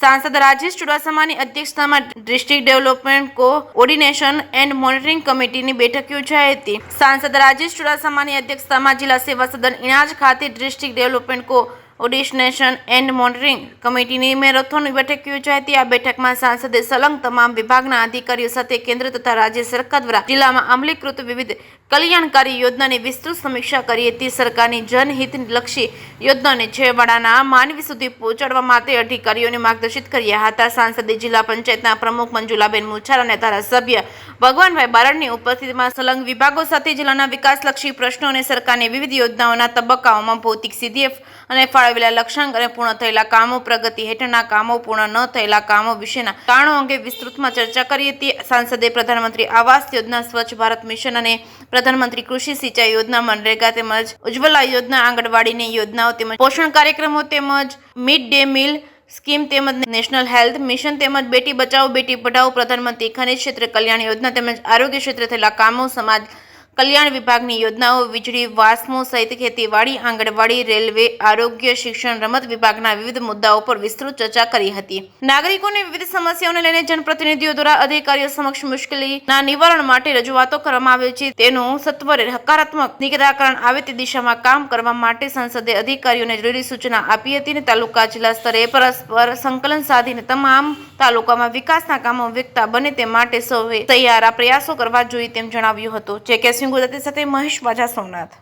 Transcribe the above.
सांसद राजेश चुडासमानी अध्यक्षतामां district development coordination and monitoring कमिटीनी बेठक योजाई हती। सांसद राजेश चुडासमानी अध्यक्षतामां जिला सेवा सदन इणाज खाते district development coordination and monitoring कमिटीनी મેરેથોન બેઠક યોજાઈ હતી। આ બેઠકમાં સાંસદે સલંગ તમામ વિભાગના અધિકારીઓ સાથે કેન્દ્ર તથા રાજ્ય સરકાર દ્વારા જિલ્લામાં અમલીકૃત વિવિધ કલ્યાણકારી યોજનાની વિસ્તૃત સમીક્ષા કરી હતી। સરકારની જનહિતલક્ષી યોજનાને છેવાડાના માનવી સુધી પહોંચાડવા માટે અધિકારીઓને માર્ગદર્શિત કર્યા હતા। સાંસદે જિલ્લા પંચાયતના પ્રમુખ મંજુલાબેન મુછાર અને ધારાસભ્ય ભગવાનભાઈ બારડની ઉપસ્થિતિમાં સલંગ વિભાગો સાથે જિલ્લાના વિકાસલક્ષી પ્રશ્નો અને સરકારની વિવિધ યોજનાઓના તબક્કાઓમાં ભૌતિક સિદ્ધિ અને ફાળવેલા લક્ષ્યાંક અને પૂર્ણ થયેલા કામો, પ્રગતિ હેઠળના કામો, પૂર્ણ ન થયેલા કામો વિશેના કારણો અંગે વિસ્તૃતમાં ચર્ચા કરી હતી। સાંસદે પ્રધાનમંત્રી આવાસ યોજના, સ્વચ્છ ભારત મિશન અને પ્રધાનમંત્રી કૃષિ સિંચાઈ યોજના, મનરેગા તેમજ ઉજ્જવલા યોજના, આંગણવાડીની યોજનાઓ તેમજ પોષણ કાર્યક્રમો તેમજ મિડ ડે મીલ સ્કીમ તેમજ નેશનલ હેલ્થ મિશન તેમજ બેટી બચાવો બેટી પઢાઓ, પ્રધાનમંત્રી ખનિજ ક્ષેત્ર કલ્યાણ યોજના તેમજ આરોગ્ય ક્ષેત્રે થયેલા કામો, સમાજ કલ્યાણ વિભાગની યોજનાઓ, વીજળી, વાસ્મો સહિત ખેતીવાડી, આંગણવાડી, રેલવે, આરોગ્ય, શિક્ષણ, રમત વિભાગના વિવિધ મુદ્દાઓ પર વિસ્તૃત ચર્ચા કરી હતી। નાગરિકોની વિવિધ સમસ્યાઓને લઈને જનપ્રતિનિધિઓ દ્વારા અધિકારીઓ સમક્ષ મુશ્કેલીના નિવારણ માટે રજૂઆતો કરવામાં આવે છે, તેનું સત્વરે હકારાત્મક નિરાકરણ આવે તે દિશામાં કામ કરવા માટે સાંસદે અધિકારીઓને જરૂરી સૂચના આપી હતી અને તાલુકા જિલ્લા સ્તરે પરસ્પર સંકલન સાધીને તમામ તાલુકામાં વિકાસના કામો વેગતા બને તે માટે સૌએ તૈયારા પ્રયાસો કરવા જોઈએ તેમ જણાવ્યું હતું। જે કે ગુજરાતી સાથે મહેશ વાજા, સોમનાથ।